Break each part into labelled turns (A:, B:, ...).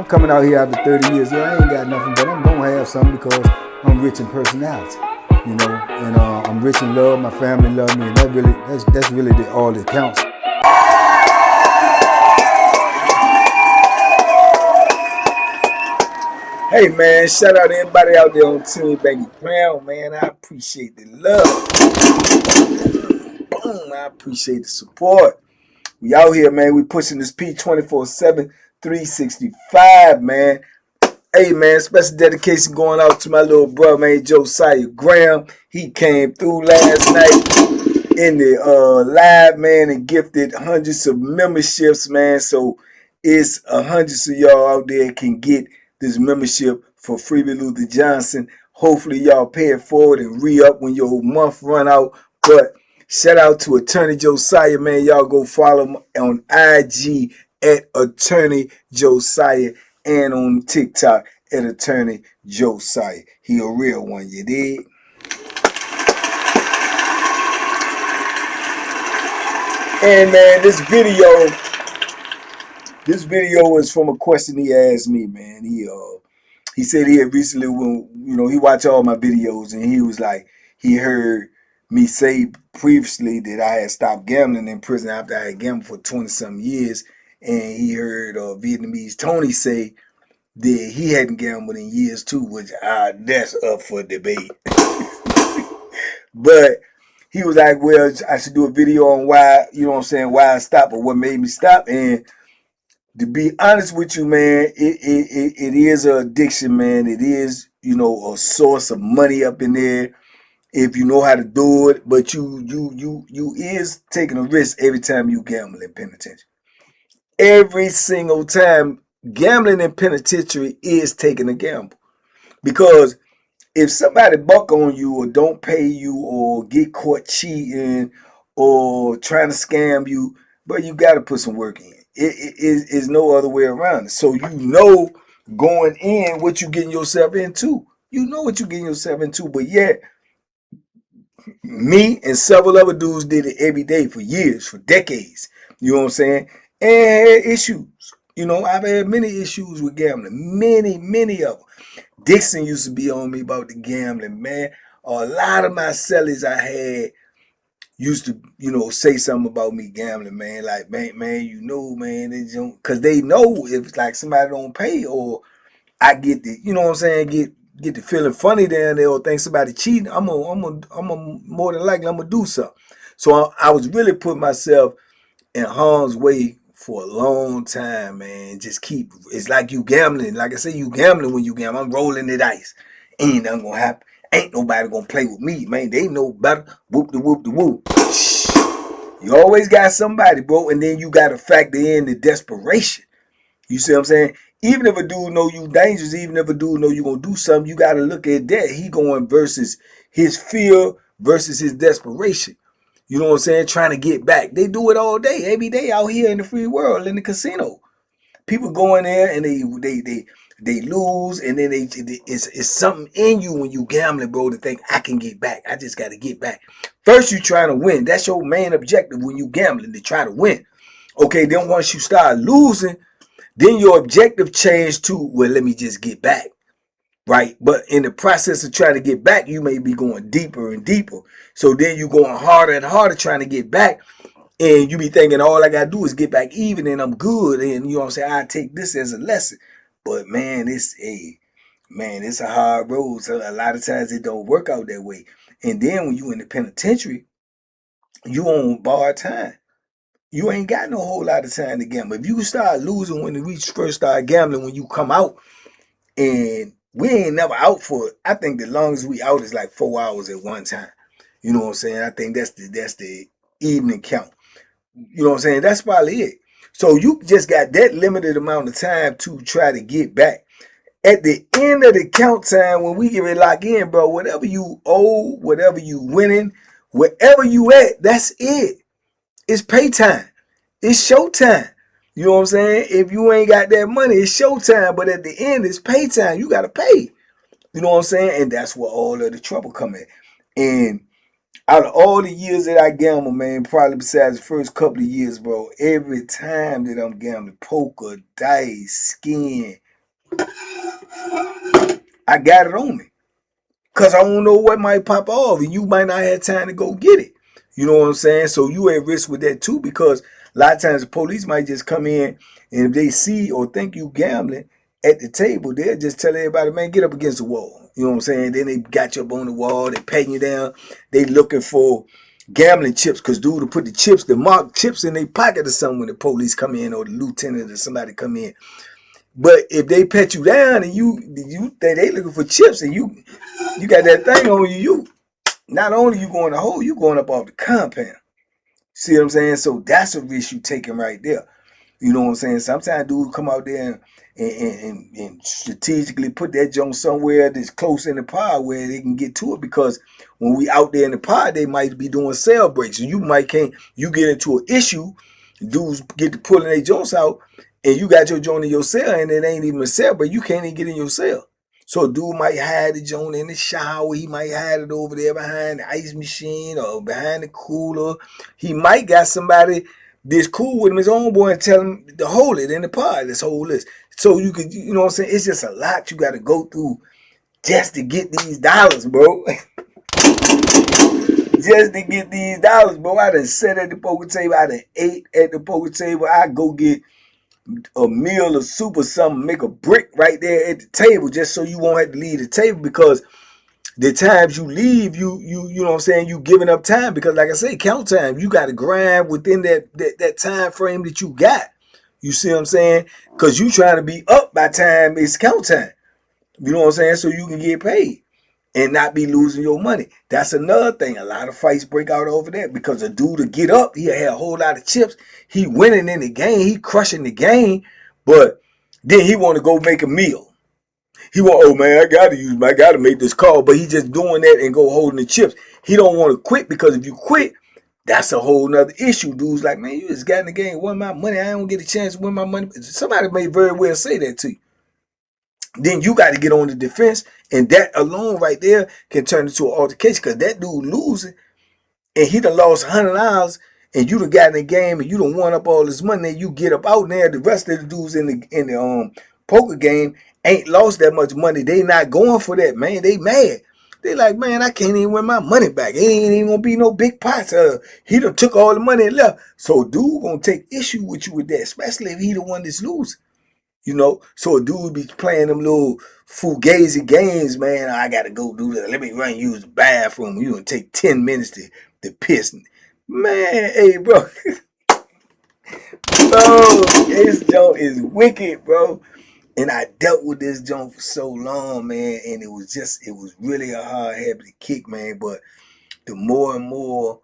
A: coming out here after 30 years. Yeah, I ain't got nothing, but I'm gonna have something because I'm rich in personality, and I'm rich in love. My family love me, and that's really all that counts. Hey man, shout out to everybody out there on Team Banky Pounds, man. I appreciate the love. Boom, I appreciate the support. We out here, man. We pushing this P 24/7, 365, man. Hey, man, special dedication going out to my little brother, man, Josiah Graham. He came through last night in the live, man, and gifted hundreds of memberships, man. So it's hundreds of y'all out there can get this membership for Freebie Luther Johnson. Hopefully y'all pay it forward and re-up when your month run out. But shout out to Attorney Josiah, man. Y'all go follow him on IG at Attorney Josiah and on TikTok at Attorney Josiah. He a real one, you dig? And man, this video is from a question he asked me, man. He said he had recently, when he watched all my videos, and he was like, he heard me say previously that I had stopped gambling in prison after I had gambled for 20-something years, and he heard Vietnamese Tony say that he hadn't gambled in years too, which that's up for debate. But he was like, well, I should do a video on why, why I stopped or what made me stop. And to be honest with you, man, it is an addiction, man. It is, a source of money up in there if you know how to do it. But you is taking a risk every time you gamble in penitentiary. Every single time gambling in penitentiary is taking a gamble. Because if somebody buck on you or don't pay you or get caught cheating or trying to scam you, but you got to put some work in. It is no other way around it. So going in what you getting yourself into. You know what you getting yourself into, but yet me and several other dudes did it every day for years, for decades. You know what I'm saying? And had issues. I've had many issues with gambling. Many of them. Dixon used to be on me about the gambling, man. A lot of my sellers I had used to, say something about me gambling, man. Like, man, man, they don't, cause they know if like somebody don't pay or I get the, get the feeling funny down there or think somebody cheating. I'm more than likely I'm gonna do something. So I was really putting myself in harm's way for a long time, man. It's like you gambling. Like I say, you gambling when you gamble. I'm rolling the dice. Ain't nothing gonna happen. Ain't nobody gonna play with me, man. They know better. Whoop de whoop de whoop. You always got somebody, bro. And then you gotta factor in the desperation. You see what I'm saying? Even if a dude know you dangerous, even if a dude know you gonna do something, you gotta look at that. He going versus his fear versus his desperation. You know what I'm saying? Trying to get back. They do it all day, every day out here in the free world, in the casino. People go in there and they lose, and then it's something in you when you gambling, bro, to think I can get back. I just got to get back. First, you trying to win. That's your main objective when you gambling, to try to win. Okay, then once you start losing, then your objective changed to, well, let me just get back. Right? But in the process of trying to get back, you may be going deeper and deeper. So then you're going harder and harder trying to get back. And you be thinking all I got to do is get back even and I'm good. And you know what I'm saying? I take this as a lesson. But man, it's a hard road. So a lot of times it don't work out that way. And then when you in the penitentiary, you on borrowed time. You ain't got no whole lot of time to gamble. If you start losing when we first start gambling, when you come out, and we ain't never out for it. I think the longest we out is like 4 hours at one time. You know what I'm saying? I think that's the evening count. You know what I'm saying? That's probably it. So you just got that limited amount of time to try to get back. At the end of the count time, when we get ready to lock in, bro, whatever you owe, whatever you winning, wherever you at, that's it. It's pay time. It's showtime. You know what I'm saying? If you ain't got that money, it's showtime. But at the end, it's pay time. You got to pay. You know what I'm saying? And that's where all of the trouble come in. And out of all the years that I gamble, man, probably besides the first couple of years, bro, every time that I'm gambling, poker, dice, skin, I got it on me. Because I don't know what might pop off and you might not have time to go get it. You know what I'm saying? So you at risk with that too, because a lot of times the police might just come in, and if they see or think you gambling at the table, they'll just tell everybody, man, get up against the wall. You know what I'm saying? Then they got you up on the wall, they patting you down, they looking for gambling chips, because dude will put the chips, the marked chips in their pocket or something when the police come in or the lieutenant or somebody come in. But if they pet you down and you think they looking for chips and you got that thing on you, you not only you going to hole, you going up off the compound. See what I'm saying? So that's a risk you taking right there. You know what I'm saying? Sometimes dudes come out there and strategically put that junk somewhere that's close in the pod where they can get to it, because when we out there in the pod, they might be doing cell breaks. And you get into an issue, dudes get to pulling their joints out, and you got your joint in your cell, and it ain't even a cell break. You can't even get in your cell. So a dude might hide the joint in the shower. He might hide it over there behind the ice machine or behind the cooler. He might got somebody this cool with him, his own boy, and tell him to hold it in the pod. This whole list. So you could, you know what I'm saying? It's just a lot you got to go through just to get these dollars, bro. Just to get these dollars, bro. I done sat at the poker table. I done ate at the poker table. I go get a meal of soup or something, make a brick right there at the table just so you won't have to leave the table, because the times you leave, you know what I'm saying, you giving up time, because like I say, count time. You got to grind within that time frame that you got. You see what I'm saying? Because you trying to be up by time it's count time. You know what I'm saying? So you can get paid and not be losing your money. That's another thing. A lot of fights break out over that, because a dude to get up, he had a whole lot of chips. He winning in the game. He crushing the game. But then he want to go make a meal. He want, oh man, I gotta make this call. But he just doing that and go holding the chips. He don't want to quit, because if you quit, that's a whole nother issue. Dude's like, man, you just got in the game, won my money. I don't get a chance to win my money. Somebody may very well say that to you. Then you got to get on the defense, and that alone right there can turn into an altercation, because that dude losing, and he done lost $100, and you done got in the game, and you done won up all this money, and you get up out there. The rest of the dudes in the poker game ain't lost that much money. They not going for that, man. They mad. They like, man, I can't even win my money back. It ain't even gonna be no big pots. He done took all the money and left. So dude gonna take issue with you with that, especially if he the one that's losing. You know, so a dude be playing them little fugazi games, man. I gotta go do that. Let me run use the bathroom. You gonna take 10 minutes to piss. Man, hey, bro. Bro, this joint is wicked, bro. And I dealt with this joint for so long, man. And it was really a hard habit to kick, man. But the more and more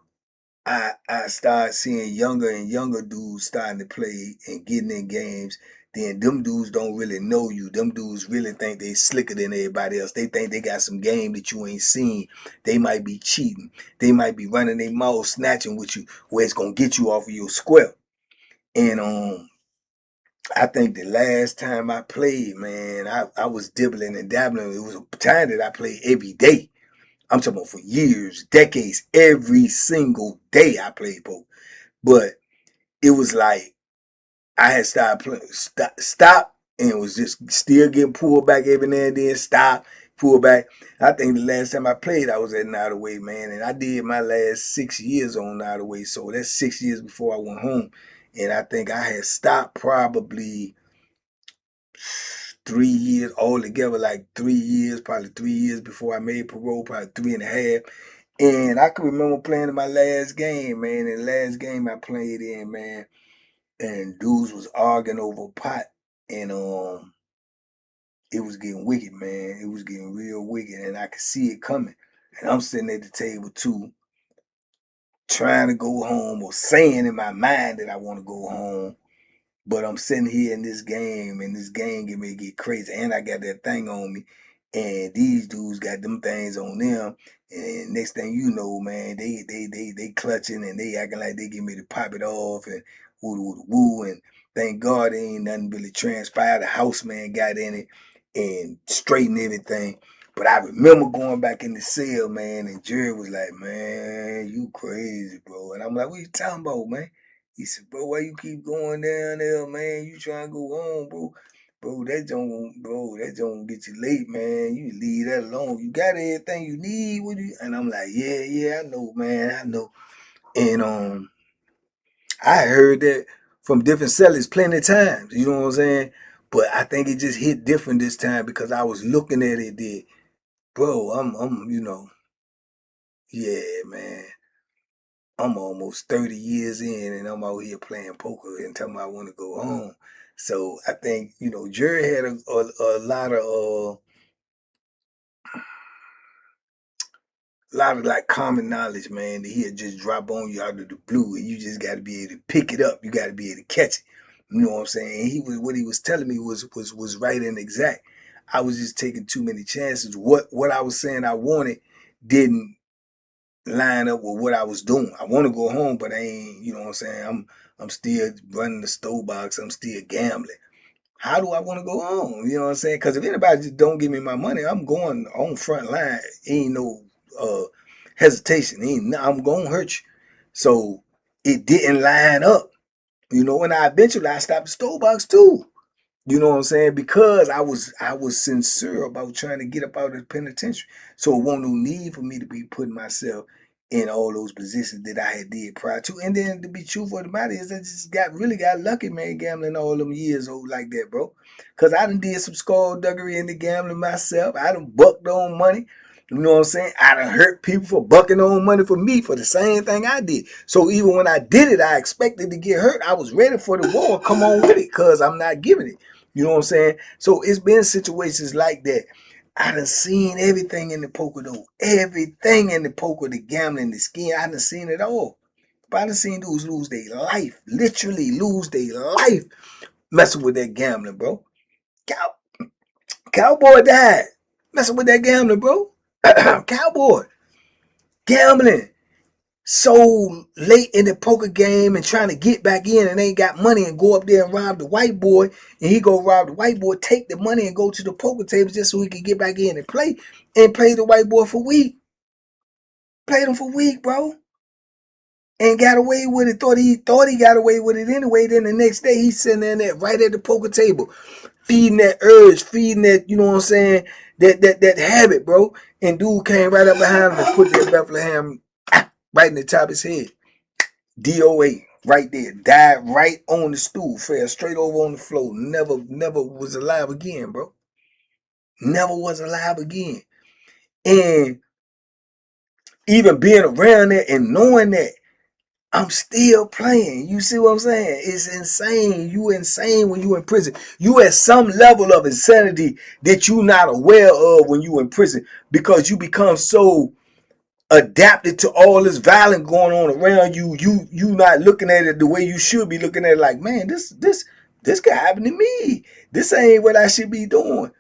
A: I started seeing younger and younger dudes starting to play and getting in games, then them dudes don't really know you. Them dudes really think they slicker than everybody else. They think they got some game that you ain't seen. They might be cheating. They might be running their mouth, snatching with you, where it's gonna get you off of your square. And I think the last time I played, man, I was dibbling and dabbling. It was a time that I played every day. I'm talking about for years, decades, every single day I played poker. But it was like I had started playing, stop, and it was just still getting pulled back every now and then, stop, pull back. I think the last time I played, I was at Nottoway, man, and I did my last 6 years on Nottoway, so that's 6 years before I went home. And I think I had stopped probably 3 years altogether, like 3 years, probably 3 years before I made parole, probably 3.5. And I can remember playing in my last game, man. And the last game I played in, man, and dudes was arguing over a pot, and it was getting wicked, man. It was getting real wicked, and I could see it coming. And I'm sitting at the table too, trying to go home or saying in my mind that I want to go home. But I'm sitting here in this game, and this game get me to get crazy. And I got that thing on me. And these dudes got them things on them. And next thing you know, man, they clutching and they acting like they get me to pop it off and woo woo woo. And thank God ain't nothing really transpired. The house man got in it and straightened everything. But I remember going back in the cell, man, and Jerry was like, man, you crazy, bro. And I'm like, what you talking about, man? He said, bro, why you keep going down there, man? You trying to go home, bro? Bro, that don't get you late, man. You leave that alone. You got everything you need with you. And I'm like, yeah, I know, man. I know. And I heard that from different sellers plenty of times. You know what I'm saying? But I think it just hit different this time because I was looking at it. That, bro, yeah, man. I'm almost 30 years in, and I'm out here playing poker and telling me I want to go home. So I think Jerry had a lot of like common knowledge, man, that he'll just drop on you out of the blue, and you just got to be able to pick it up. You got to be able to catch it. You know what I'm saying? What he was telling me was right and exact. I was just taking too many chances. What I was saying I wanted didn't line up with what I was doing. I want to go home, but I ain't. You know what I'm saying? I'm still running the stove box. I'm still gambling. How do I want to go home? You know what I'm saying? Because if anybody just don't give me my money, I'm going on front line. Ain't no hesitation. I'm gonna hurt you. So it didn't line up. And I eventually I stopped the stove box too. You know what I'm saying? Because I was sincere about trying to get up out of the penitentiary. So it wasn't no need for me to be putting myself in all those positions that I had did prior to. And then to be truthful of the matter is I just really got lucky, man, gambling all them years old like that, bro. Cause I done did some skullduggery into gambling myself. I done bucked on money. You know what I'm saying? I done hurt people for bucking on money for me for the same thing I did. So even when I did it, I expected to get hurt. I was ready for the war. Come on with it, cause I'm not giving it. You know what I'm saying? So it's been situations like that. I done seen everything in the poker though. Everything in the poker, the gambling, the skiing. I done seen it all. But I done seen dudes lose their life. Literally lose their life messing with that gambling, bro. Cowboy died messing with that gambling, bro. Cowboy. Gambling. So late in the poker game and trying to get back in and ain't got money and go up there and rob the white boy, and he go rob the white boy, take the money and go to the poker table just so he can get back in and play the white boy for week. Played him for week, bro. And got away with it. Thought he got away with it anyway. Then the next day he's sitting there right at the poker table, feeding that urge, feeding that, you know what I'm saying, that habit, bro. And dude came right up behind him and put that Bethlehem right in the top of his head. DOA right there. Died right on the stool. Fell straight over on the floor. Never was alive again, bro. Never was alive again. And even being around that and knowing that, I'm still playing. You see what I'm saying? It's insane. You insane when you in prison. You at some level of insanity that you not aware of when you in prison because you become so adapted to all this violence going on around you. You not looking at it the way you should be looking at it. Like, man, this could happen to me. This ain't what I should be doing.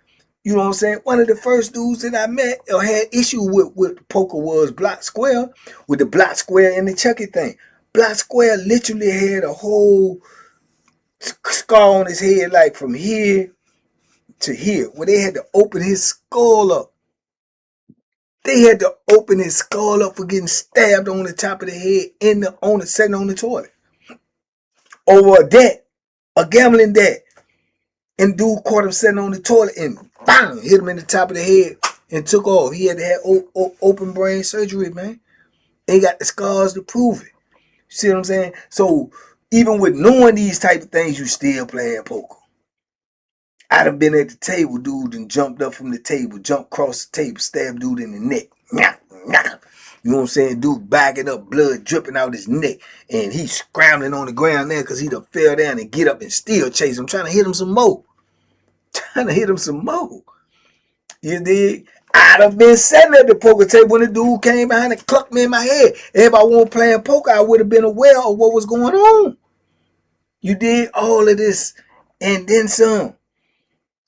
A: You know what I'm saying? One of the first dudes that I met or had issue with poker was Block Square, with the Block Square and the Chucky thing. Block Square literally had a whole scar on his head, like from here to here, where they had to open his skull up. They had to open his skull up for getting stabbed on the top of the head sitting on the toilet over a debt, a gambling debt. And dude caught him sitting on the toilet and bang, hit him in the top of the head and took off. He had to have open brain surgery, man. They got the scars to prove it. You see what I'm saying? So even with knowing these type of things, you still playing poker. I'd have been at the table, dude, and jumped up from the table, jumped across the table, stabbed dude in the neck. You know what I'm saying? Dude backing up, blood dripping out his neck. And he's scrambling on the ground there because he done fell down and get up and still chase him, trying to hit him some more. Trying to hit him some more. You dig? I'd have been sitting at the poker table when the dude came behind and clucked me in my head. If I wasn't playing poker, I would have been aware of what was going on. You did all of this and then some.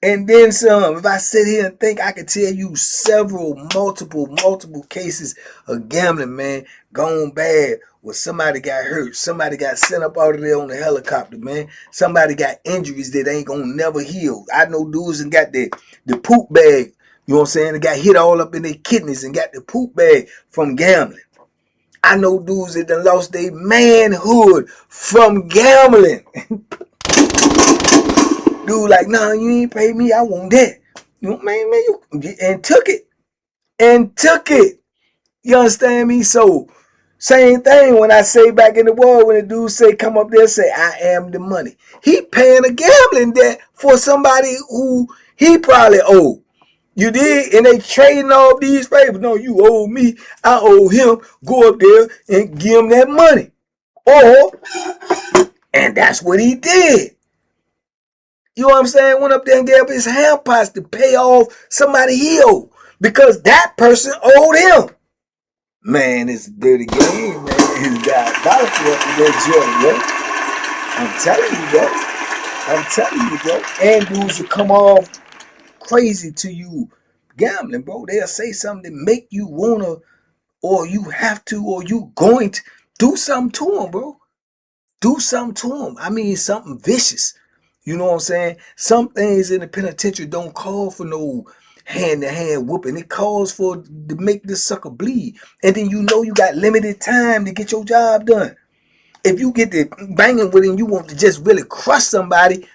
A: And then some. If I sit here and think, I could tell you several, multiple cases of gambling, man, gone bad, where somebody got hurt, somebody got sent up out of there on the helicopter, man. Somebody got injuries that ain't gonna never heal. I know dudes and got the poop bag, you know what I'm saying? They got hit all up in their kidneys and got the poop bag from gambling. I know dudes that done lost their manhood from gambling. Dude, like, nah, you ain't pay me. I want that. You know, man, you and took it. And took it. You understand me? So, same thing when I say back in the world, when the dude say, come up there and say, I am the money. He paying a gambling debt for somebody who he probably owe. You did? And they trading all these favors. No, you owe me. I owe him. Go up there and give him that money. And that's what he did. You know what I'm saying? Went up there and gave up his hand pots to pay off somebody he owed. Because that person owed him. Man, it's a dirty game, man. It's diabolical up in that joint, bro. I'm telling you, bro. And dudes will come off crazy to you gambling, bro. They'll say something to make you wanna, or you have to, or you going to do something to them, bro. Do something to them. I mean, something vicious. You know what I'm saying? Some things in the penitentiary don't call for no hand-to-hand whooping. It calls for to make this sucker bleed. And then you know you got limited time to get your job done. If you get to banging with it and you want to just really crush somebody,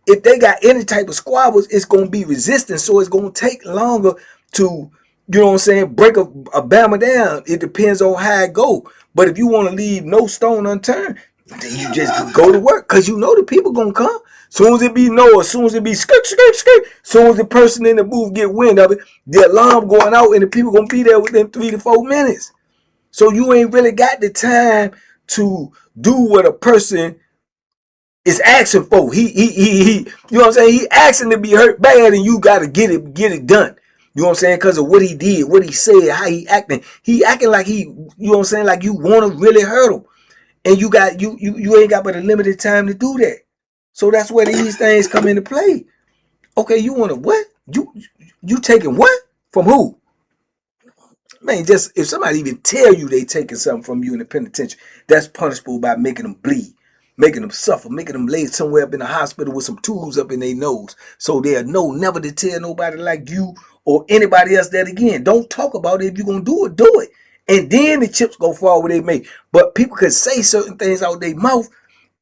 A: if they got any type of squabbles, it's going to be resistant. So it's going to take longer to, you know what I'm saying, break a Bama down. It depends on how it go. But if you want to leave no stone unturned, then you just go to work because you know the people going to come. Soon as it be no, as soon as it be skirt, skirt, skirt, soon as the person in the booth get wind of it, the alarm going out and the people going to be there within 3 to 4 minutes. So you ain't really got the time to do what a person is asking for. You know what I'm saying? He asking to be hurt bad, and you gotta get it done. You know what I'm saying? Because of what he did, what he said, how he acting. He acting like he, you know what I'm saying, like you want to really hurt him, and you ain't got but a limited time to do that. So that's where these things come into play. Okay, you want to what? You taking what from who? Man, just if somebody even tell you they taking something from you in the penitentiary, that's punishable by making them bleed, making them suffer, making them lay somewhere up in the hospital with some tools up in their nose. So they'll know never to tell nobody like you or anybody else that again. Don't talk about it. If you're going to do it. And then the chips go fall where they may. But people could say certain things out their mouth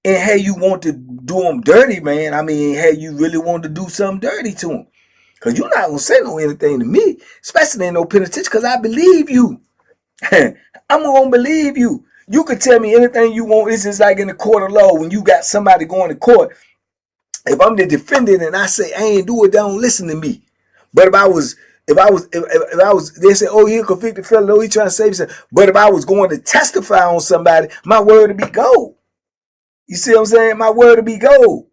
A: and hey, you want to do them dirty, man. I mean, hey, you really want to do something dirty to them. Because you're not going to say no anything to me, especially in no penitentiary, because I believe you. I'm going to believe you. You could tell me anything you want. This is like in the court of law when you got somebody going to court. If I'm the defendant and I say I ain't do it, they don't listen to me. But if I was, they say, oh, he a convicted felon, oh, he trying to save himself. But if I was going to testify on somebody, my word would be gold. You see what I'm saying? My word would be gold.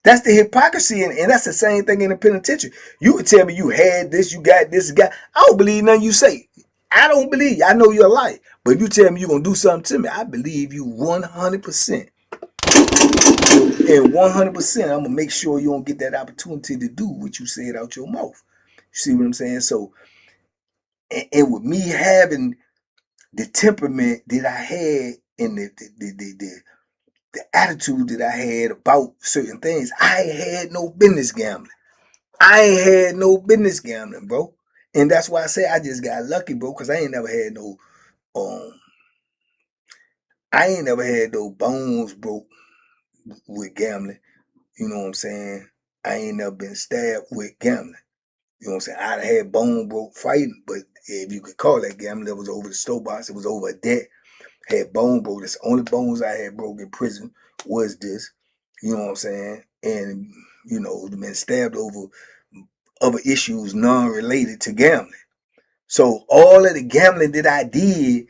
A: That's the hypocrisy, and that's the same thing in the penitentiary. You could tell me you had this, you got this, I don't believe nothing you say. I don't believe. I know you're a liar. But if you tell me you're going to do something to me, I believe you 100%. And 100%, I'm going to make sure you don't get that opportunity to do what you said out your mouth. You see what I'm saying? So, and with me having the temperament that I had and the attitude that I had about certain things, I had no business gambling. I ain't had no business gambling, bro. And that's why I say I just got lucky, bro, because um I ain't never had no bones broke with gambling. You know what I'm saying? I ain't never been stabbed with gambling. You know what I'm saying? I'd had bone broke fighting, but if you could call that gambling, that was over the store box. It was over a debt. Had bone broke. That's the only bones I had broke in prison was this. You know what I'm saying? And, you know, been stabbed over other issues non-related to gambling. So all of the gambling that I did,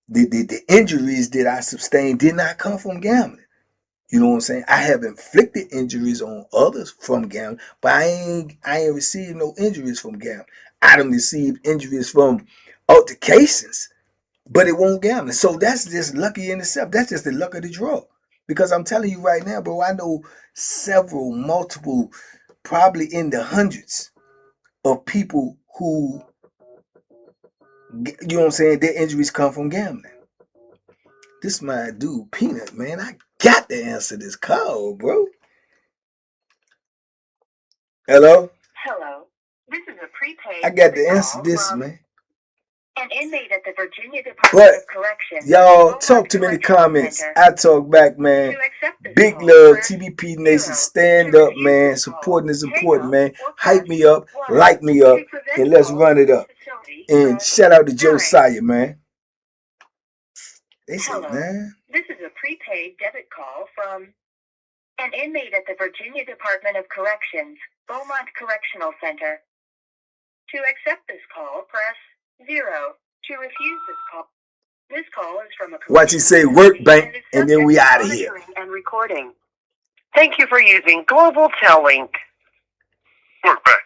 A: the injuries that I sustained did not come from gambling. You know what I'm saying? I have inflicted injuries on others from gambling, but I ain't received no injuries from gambling. I done received injuries from altercations, but it won't gambling. So that's just lucky in itself. That's just the luck of the draw. Because I'm telling you right now, bro, I know several, multiple, probably in the hundreds of people who, you know what I'm saying, their injuries come from gambling. This my dude, Peanut, man. I got to answer this call, bro. Hello? Hello. This is a prepaid. I got to answer this, man.
B: An inmate at the Virginia Department of Corrections.
A: Y'all talk to me in the comments. I talk back, man. Big love, TBP Nation. Stand up, man. Supporting is important, man. Hype me up, like me up, and let's run it up. And shout out to Josiah, man. They say, man.
B: This is a prepaid debit call from an inmate at the Virginia Department of Corrections, Beaumont Correctional Center. To accept this call, press 0. To refuse this call. This call is from a
A: watch you say work bank, and then we out of here.
B: And recording. Thank you for using Global Tellink.
C: Work bank.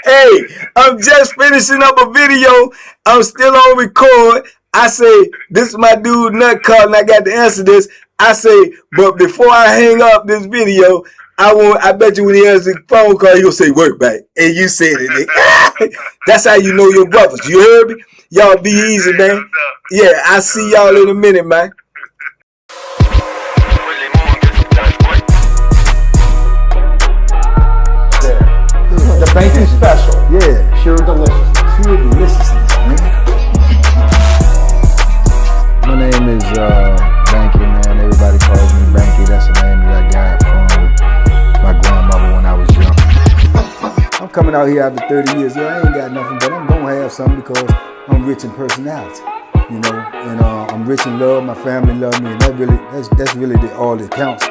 A: Hey, I'm just finishing up a video. I'm still on record. I say, this is my dude Nut Call, and I got to answer this. I say, but before I hang up this video, I bet you when he answers the phone call, he'll say work back. And you said it. That's how you know your brothers. You heard me? Y'all be easy, man. Yeah, I'll see y'all in a minute, man.
D: The banking special.
A: Yeah.
D: Pure deliciousness.
A: Pure deliciousness, man.
E: My name is Banky, man. Everybody calls me Banky. That's the name that I got from my grandmother when I was young. I'm coming out here after 30 years. Yeah, I ain't got nothing, but I'm gonna have something because I'm rich in personality, you know, and I'm rich in love. My family love me, and that's really all that counts.